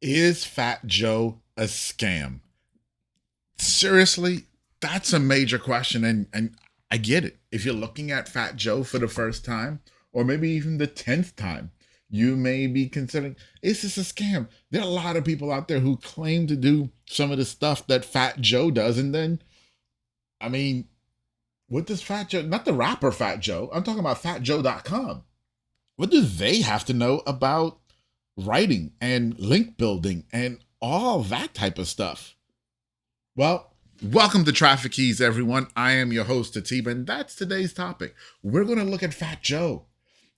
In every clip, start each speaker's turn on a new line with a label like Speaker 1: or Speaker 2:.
Speaker 1: Is Fat Joe a scam? Seriously, that's a major question. And I get it. If you're looking at Fat Joe for the first time, or maybe even the 10th time, you may be considering, is this a scam? There are a lot of people out there who claim to do some of the stuff that Fat Joe does. And then, I mean, what does Fat Joe, not the rapper Fat Joe, I'm talking about fatjoe.com. What do they have to know about writing and link building and all that type of stuff? Well, welcome to Traffic Keys, everyone. I am your host, Atiba, and that's today's topic. We're going to look at Fat Joe.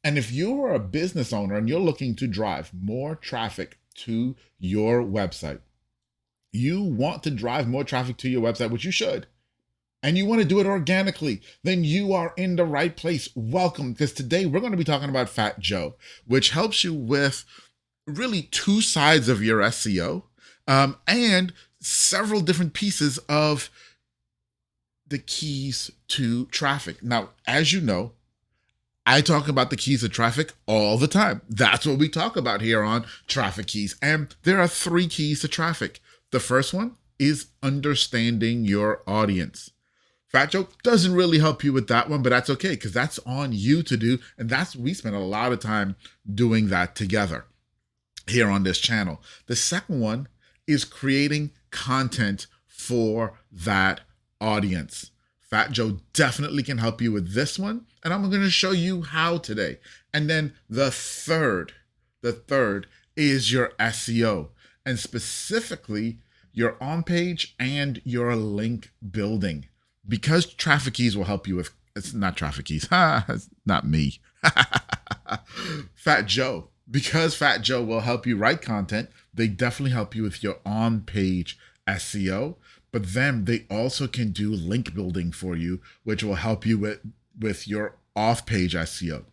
Speaker 1: And if you're a business owner and you're looking to drive more traffic to your website, you want to drive more traffic to your website, which you should, and you want to do it organically, then you are in the right place. Welcome, because today we're going to be talking about Fat Joe, which helps you with really two sides of your SEO and several different pieces of the keys to traffic. Now, as you know, I talk about the keys to traffic all the time. That's what we talk about here on Traffic Keys. And there are three keys to traffic. The first one is understanding your audience. Fat Joe doesn't really help you with that one, but that's okay because that's on you to do. And we spend a lot of time doing that together here on this channel. The second one is creating content for that audience. Fat Joe definitely can help you with this one, and I'm going to show you how today. And then the third is your SEO, and specifically your on-page and your link building. Because Traffic Keys will help you with, it's not Traffic Keys, it's not me. Fat Joe. Because Fat Joe will help you write content, they definitely help you with your on-page SEO, but then they also can do link building for you, which will help you with your off-page SEO.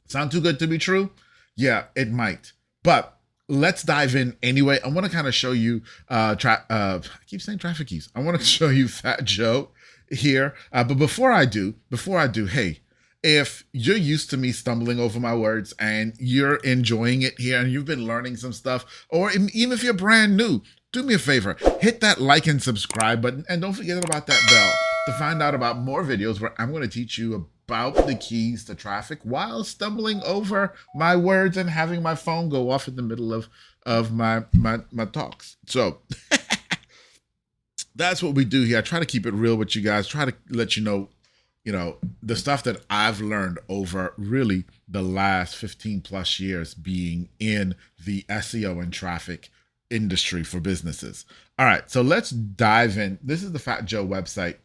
Speaker 1: Sound too good to be true? Yeah, it might. But let's dive in anyway. I want to kind of show you, I keep saying Traffic Keys. I want to show you Fat Joe here. But before I do, hey, if you're used to me stumbling over my words and you're enjoying it here and you've been learning some stuff, or even if you're brand new, do me a favor, hit that like and subscribe button, and don't forget about that bell to find out about more videos where I'm going to teach you about the keys to traffic while stumbling over my words and having my phone go off in the middle of my talks. So that's what we do here. I try to keep it real with you guys, try to let you know the stuff that I've learned over really the last 15 plus years being in the SEO and traffic industry for businesses. All right, so let's dive in. This is the Fat Joe website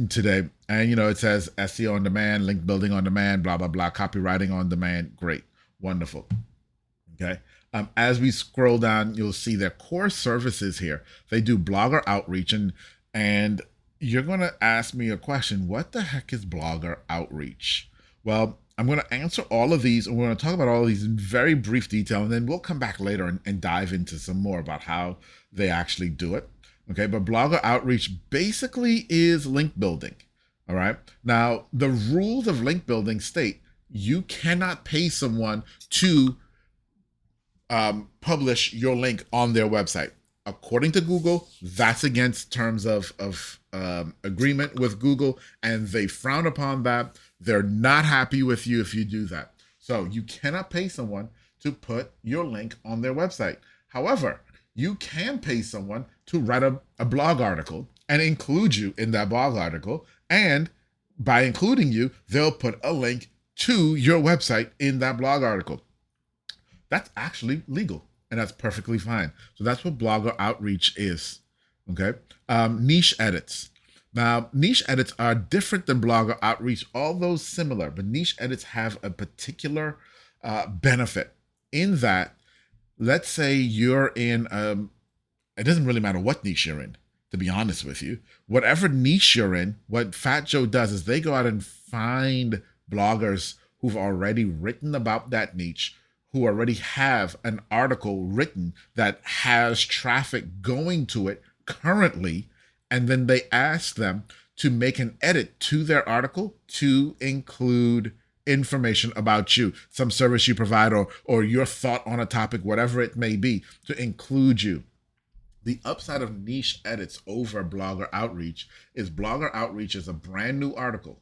Speaker 1: today. And, it says SEO on demand, link building on demand, blah, blah, blah, copywriting on demand. Great. Wonderful. Okay. As we scroll down, you'll see their core services here. They do blogger outreach and you're going to ask me a question. What the heck is blogger outreach? Well, I'm going to answer all of these, and we're going to talk about all of these in very brief detail, and then we'll come back later and dive into some more about how they actually do it. Okay, but blogger outreach basically is link building. All right. Now, the rules of link building state you cannot pay someone to publish your link on their website. According to Google, that's against terms of agreement with Google, and they frown upon that. They're not happy with you if you do that. So you cannot pay someone to put your link on their website. However, you can pay someone to write a blog article and include you in that blog article. And by including you, they'll put a link to your website in that blog article. That's actually legal. And that's perfectly fine. So that's what blogger outreach is. Okay. Niche edits. Now, niche edits are different than blogger outreach, although similar, but niche edits have a particular benefit in that, let's say you're in, it doesn't really matter what niche you're in, to be honest with you. Whatever niche you're in, what Fat Joe does is they go out and find bloggers who've already written about that niche, who already have an article written that has traffic going to it currently, and then they ask them to make an edit to their article to include information about you, some service you provide, or your thought on a topic, whatever it may be, to include you. The upside of niche edits over Blogger Outreach is Blogger Outreach is a brand new article.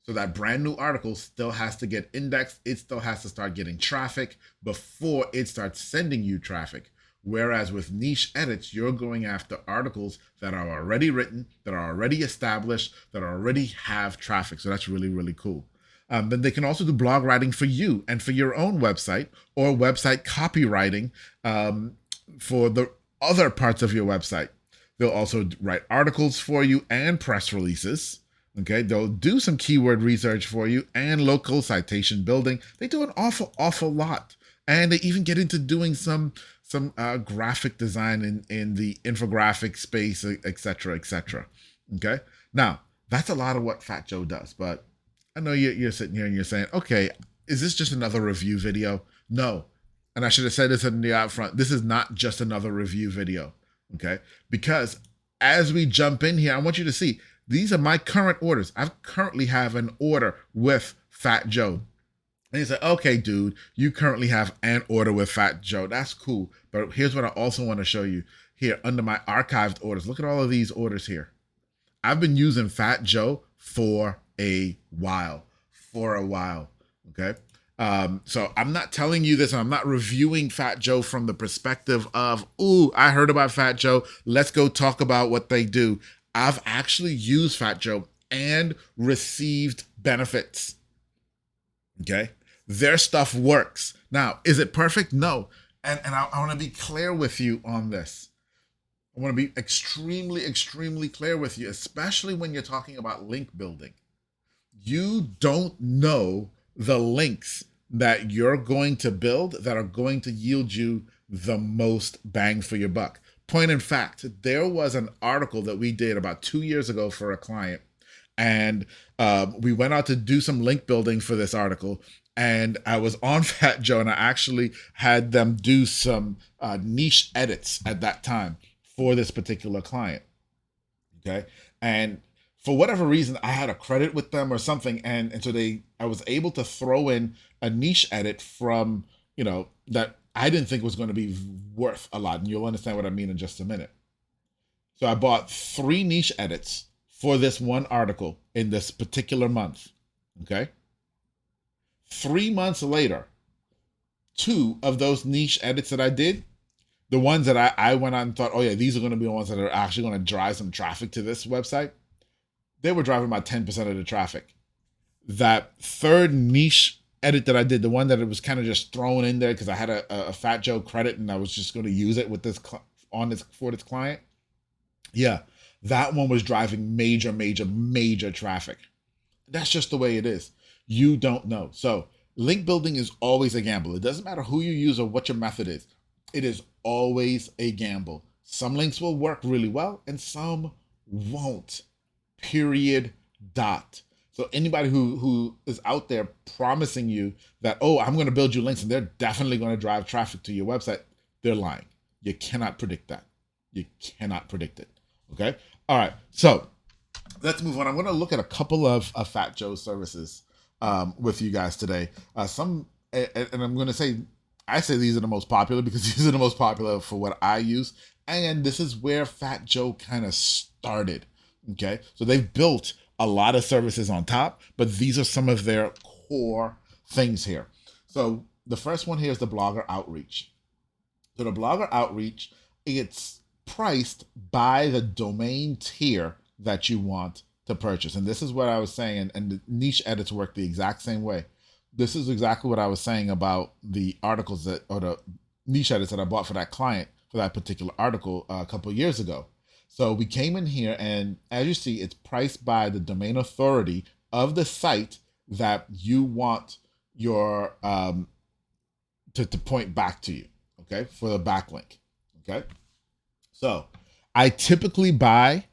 Speaker 1: So that brand new article still has to get indexed. It still has to start getting traffic before it starts sending you traffic. Whereas with niche edits, you're going after articles that are already written, that are already established, that already have traffic. So that's really, really cool. But they can also do blog writing for you and for your own website, or website copywriting for the other parts of your website. They'll also write articles for you and press releases. Okay, they'll do some keyword research for you and local citation building. They do an awful lot. And they even get into doing some graphic design in the infographic space, etc., etc. Okay, now that's a lot of what FatJoe does. But I know you're sitting here and you're saying, okay, is this just another review video? No, and I should have said this in the out front. This is not just another review video. Okay, because as we jump in here, I want you to see these are my current orders. I currently have an order with FatJoe. And you say, okay, dude, you currently have an order with FatJoe. That's cool. But here's what I also want to show you here under my archived orders. Look at all of these orders here. I've been using FatJoe for a while. Okay. So I'm not telling you this. I'm not reviewing FatJoe from the perspective of, ooh, I heard about FatJoe. Let's go talk about what they do. I've actually used FatJoe and received benefits. Okay. Their stuff works. Now, is it perfect? No. And I want to be clear with you on this. I want to be extremely clear with you, especially when you're talking about link building. You don't know the links that you're going to build that are going to yield you the most bang for your buck. Point in fact, there was an article that we did about 2 years ago for a client, and we went out to do some link building for this article, and I was on FatJoe, and I actually had them do some niche edits at that time for this particular client. Okay, and for whatever reason, I had a credit with them or something, and so I was able to throw in a niche edit from, that I didn't think was going to be worth a lot, and you'll understand what I mean in just a minute. So I bought 3 niche edits for this one article in this particular month. Okay. 3 months later, 2 of those niche edits that I did, the ones that I went out and thought, oh yeah, these are going to be the ones that are actually going to drive some traffic to this website, they were driving about 10% of the traffic. That third niche edit that I did, the one that it was kind of just thrown in there because I had a FatJoe credit and I was just going to use it with for this client. Yeah, that one was driving major traffic. That's just the way it is. You don't know. So link building is always a gamble. It doesn't matter who you use or what your method is. It is always a gamble. Some links will work really well and some won't. Period. Dot. So anybody who is out there promising you that, oh, I'm going to build you links and they're definitely going to drive traffic to your website, they're lying. You cannot predict that. You cannot predict it. Okay. All right. So let's move on. I'm going to look at a couple of FatJoe services with you guys today. And I'm going to say, I say these are the most popular because these are the most popular for what I use. And this is where FatJoe kind of started. Okay. So they've built a lot of services on top, but these are some of their core things here. So the first one here is the Blogger Outreach. So the Blogger Outreach, it's priced by the domain tier that you want to purchase. And this is what I was saying, and the niche edits work the exact same way. This is exactly what I was saying about the articles or the niche edits that I bought for that client for that particular article a couple of years ago. So we came in here, and as you see, it's priced by the domain authority of the site that you want your to point back to you, okay, for the backlink, okay? So I typically buy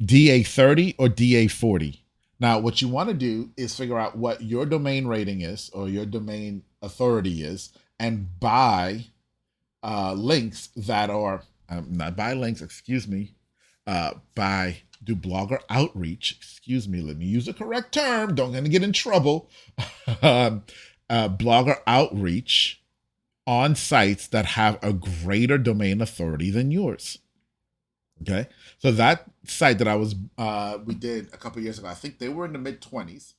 Speaker 1: DA30 or DA40. Now, what you want to do is figure out what your domain rating is or your domain authority is and buy links that are, not buy links, excuse me, do blogger outreach. Excuse me, let me use the correct term. Don't gonna get in trouble. um, blogger outreach on sites that have a greater domain authority than yours. Okay, so that site that we did a couple years ago, I think they were in the mid 20s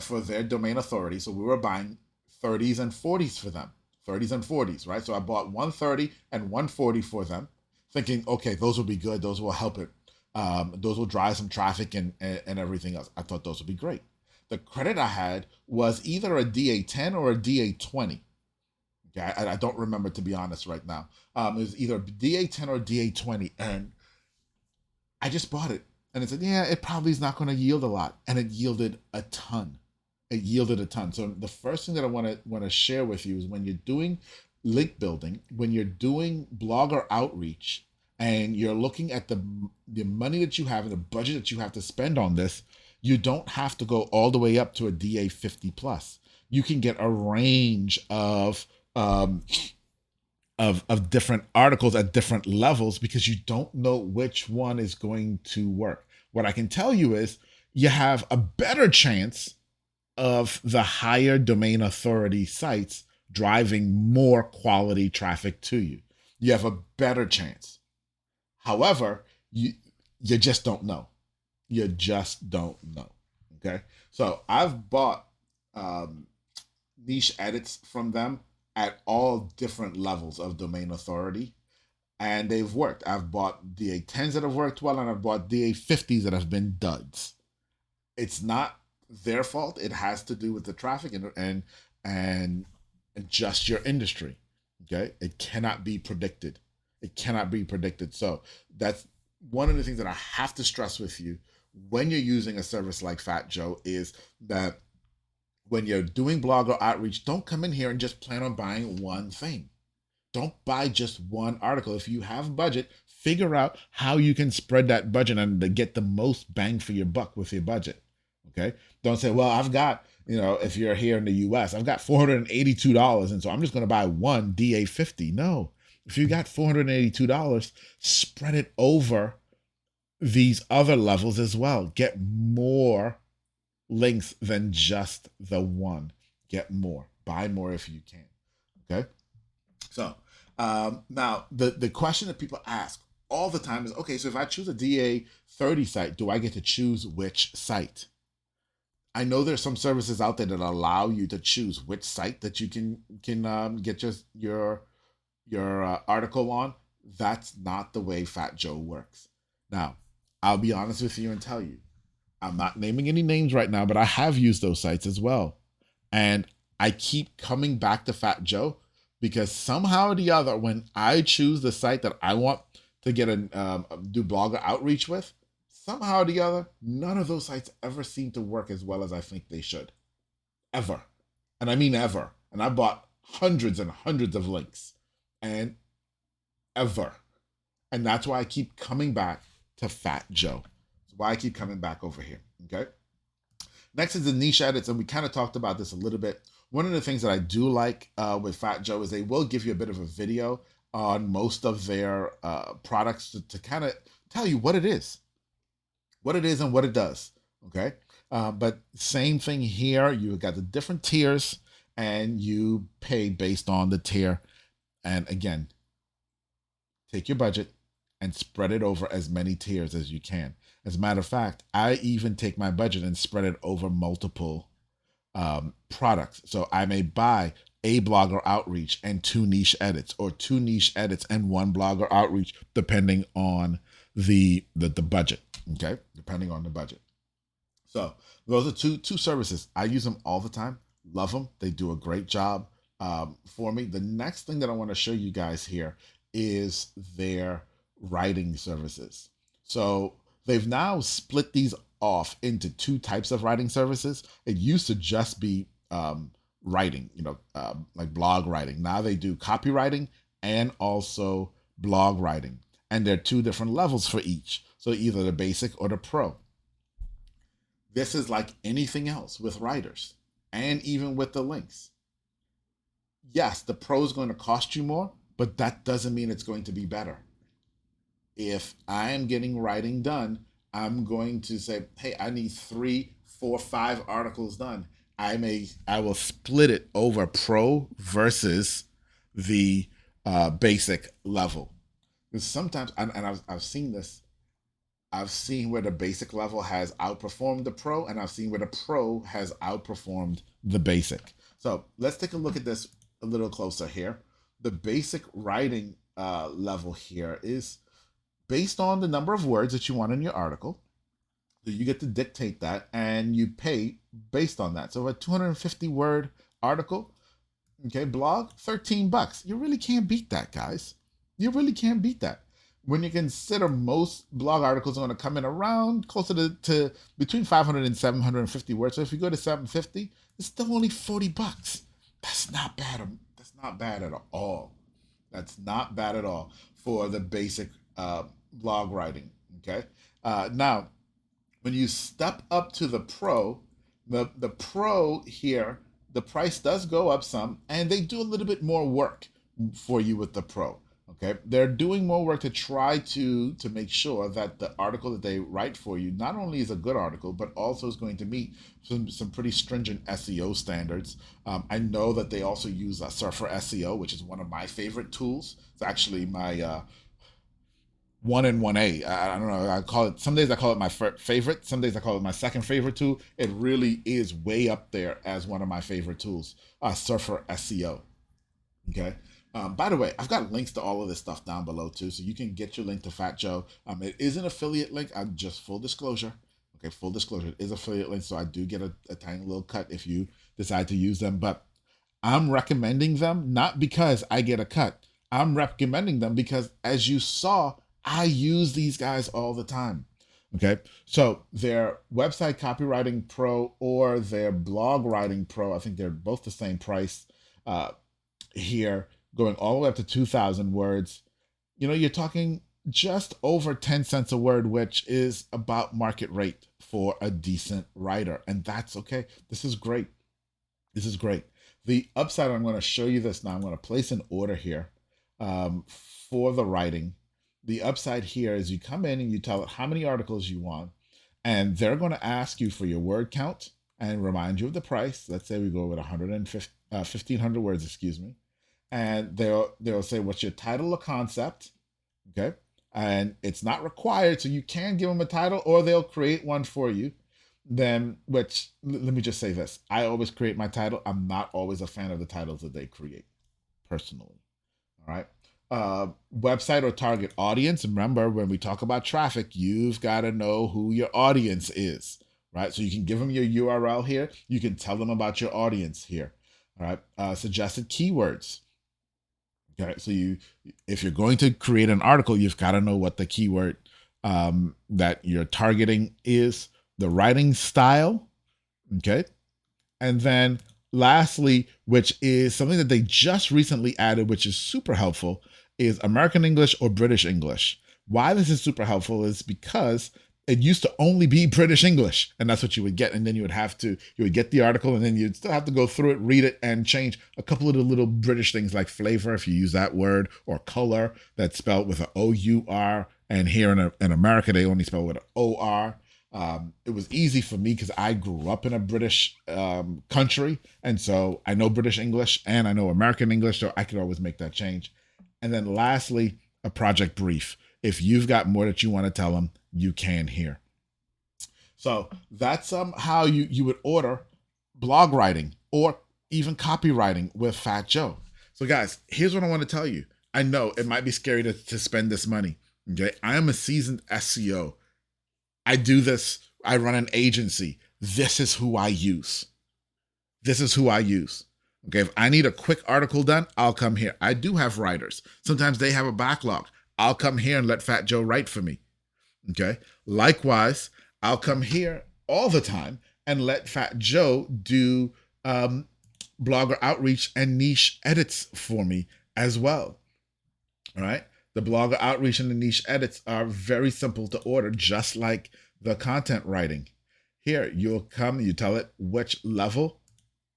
Speaker 1: for their domain authority. So we were buying 30s and 40s for them, 30s and 40s, right? So I bought 130 and 140 for them, thinking, okay, those will be good. Those will help it. Those will drive some traffic and everything else. I thought those would be great. The credit I had was either a DA10 or a DA20. Okay, I don't remember, to be honest right now. It was either DA10 or DA20, and I just bought it. And it said, yeah, it probably is not going to yield a lot. And it yielded a ton. It yielded a ton. So the first thing that I want to share with you is when you're doing link building, when you're doing blogger outreach, and you're looking at the money that you have and the budget that you have to spend on this, you don't have to go all the way up to a DA 50 plus. You can get a range um, of different articles at different levels because you don't know which one is going to work. What I can tell you is you have a better chance of the higher domain authority sites driving more quality traffic to you. You have a better chance. However, you just don't know. You just don't know. Okay. So I've bought niche edits from them at all different levels of domain authority, and they've worked. I've bought DA10s that have worked well, and I've bought DA50s that have been duds. It's not their fault. It has to do with the traffic and just your industry. Okay. It cannot be predicted. It cannot be predicted. So that's one of the things that I have to stress with you when you're using a service like FatJoe is that when you're doing blogger outreach, don't come in here and just plan on buying one thing. Don't buy just one article. If you have budget, figure out how you can spread that budget and to get the most bang for your buck with your budget. Okay. Don't say, well, I've got, if you're here in the US, I've got $482. And so I'm just going to buy one DA50. No, if you got $482, spread it over these other levels as well. Get more links than just the one. Get more. Buy more if you can. Okay. So now the question that people ask all the time is, okay, so if I choose a DA30 site, do I get to choose which site? I know there's some services out there that allow you to choose which site that you can get your article on. That's not the way FatJoe works. Now, I'll be honest with you and tell you, I'm not naming any names right now, but I have used those sites as well. And I keep coming back to FatJoe because somehow or the other, when I choose the site that I want to get do blogger outreach with, somehow or the other, none of those sites ever seem to work as well as I think they should. Ever. And I mean ever. And I bought hundreds and hundreds of links. And ever. And that's why I keep coming back to FatJoe. That's why I keep coming back over here. Okay. Next is the niche edits, and we kind of talked about this a little bit. One of the things that I do like with FatJoe is they will give you a bit of a video on most of their products to kind of tell you what it is and what it does. Okay. But same thing here. You got the different tiers and you pay based on the tier. And again, take your budget and spread it over as many tiers as you can. As a matter of fact, I even take my budget and spread it over multiple products. So I may buy a blogger outreach and 2 niche edits, or 2 niche edits and 1 blogger outreach, depending on the budget. Okay, depending on the budget. So those are two services. I use them all the time. Love them. They do a great job for me. The next thing that I want to show you guys here is their writing services. So they've now split these off into 2 types of writing services. It used to just be writing, like blog writing. Now they do copywriting and also blog writing. And there are 2 different levels for each. So either the basic or the pro. This is like anything else with writers and even with the links. Yes, the pro is going to cost you more, but that doesn't mean it's going to be better. If I am getting writing done, I'm going to say, hey, I need 3, 4, 5 articles done. I will split it over pro versus the basic level. Because sometimes, and I've seen this, I've seen where the basic level has outperformed the pro, and I've seen where the pro has outperformed the basic. So let's take a look at this a little closer here. The basic writing level here is based on the number of words that you want in your article. So you get to dictate that and you pay based on that. So a 250 word article, okay, blog, $13. You really can't beat that, guys. You really can't beat that. When you consider most blog articles are going to come in around closer to between 500 and 750 words. So if you go to 750, it's still only $40. That's not bad. That's not bad at all. That's not bad at all for the basic blog writing. Okay. Now, when you step up to the pro, the pro here, the price does go up some, and they do a little bit more work for you with the pro. Okay, they're doing more work to try to make sure that the article that they write for you not only is a good article, but also is going to meet some pretty stringent SEO standards. I know that they also use Surfer SEO, which is one of my favorite tools. It's actually my 1 and 1A. I don't know. I call it, some days I call it my favorite. Some days I call it my second favorite tool. It really is way up there as one of my favorite tools. Surfer SEO. Okay. By the way, I've got links to all of this stuff down below too, so you can get your link to FatJoe. It is an affiliate link. I'm just full disclosure. Okay, full disclosure. It is affiliate link, so I do get a tiny little cut if you decide to use them. But I'm recommending them not because I get a cut. I'm recommending them because, as you saw, I use these guys all the time. Okay, so their website copywriting pro or their blog writing pro, I think they're both the same price here, going all the way up to 2,000 words. You're talking just over 10 cents a word, which is about market rate for a decent writer. And that's okay. This is great. This is great. The upside, I'm going to show you this now. I'm going to place an order here for the writing. The upside here is you come in and you tell it how many articles you want, and they're going to ask you for your word count and remind you of the price. Let's say we go with 1,500 words, excuse me. And they'll say, what's your title or concept? Okay. And it's not required, so you can give them a title or they'll create one for you. Then, which, let me just say this, I always create my title. I'm not always a fan of the titles that they create, personally. All right. Website or target audience. Remember, when we talk about traffic, you've got to know who your audience is, right? So you can give them your URL here. You can tell them about your audience here. All right. Suggested keywords. Okay. So if you're going to create an article, you've got to know what the keyword that you're targeting is. The writing style. Okay. And then lastly, which is something that they just recently added, which is super helpful, is American English or British English. Why this is super helpful is because it used to only be British English, and that's what you would get. And then you would get the article, and then you'd still have to go through it, read it, and change a couple of the little British things like flavor, if you use that word, or color, that's spelled with an O-U-R. And here in America, they only spell with an O-R. It was easy for me because I grew up in a British country, and so I know British English and I know American English, so I could always make that change. And then lastly, a project brief. If you've got more that you want to tell them, you can here. So that's how you would order blog writing or even copywriting with FatJoe. So guys, here's what I want to tell you. I know it might be scary to spend this money. Okay, I am a seasoned SEO. I do this. I run an agency. This is who I use. This is who I use. Okay, if I need a quick article done, I'll come here. I do have writers. Sometimes they have a backlog. I'll come here and let FatJoe write for me. Okay, likewise, I'll come here all the time and let FatJoe do blogger outreach and niche edits for me as well. All right. The blogger outreach and the niche edits are very simple to order, just like the content writing. Here, you'll come, you tell it which level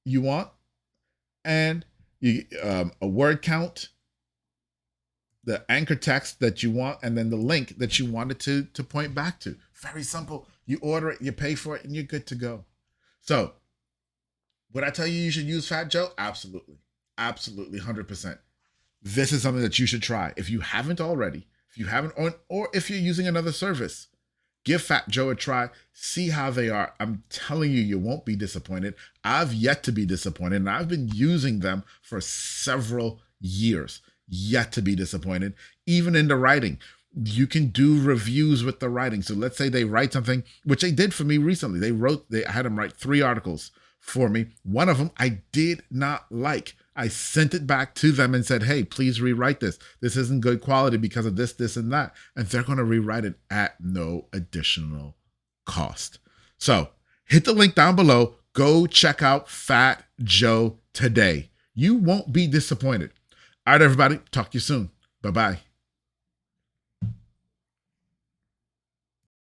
Speaker 1: you want, and a word count, the anchor text that you want, and then the link that you wanted to point back to. Very simple. You order it, you pay for it, and you're good to go. So would I tell you should use FatJoe? Absolutely. Absolutely, 100%. This is something that you should try. If you haven't already, if you haven't, or if you're using another service, give FatJoe a try. See how they are. I'm telling you, you won't be disappointed. I've yet to be disappointed, and I've been using them for several years. Yet to be disappointed. Even in the writing, you can do reviews with the writing. So let's say they write something, which they did for me recently. I had them write 3 articles for me. One of them I did not like. I sent it back to them and said, hey, please rewrite this. This isn't good quality because of this, this, and that. And they're going to rewrite it at no additional cost. So hit the link down below. Go check out FatJoe today. You won't be disappointed. All right, everybody. Talk to you soon. Bye-bye.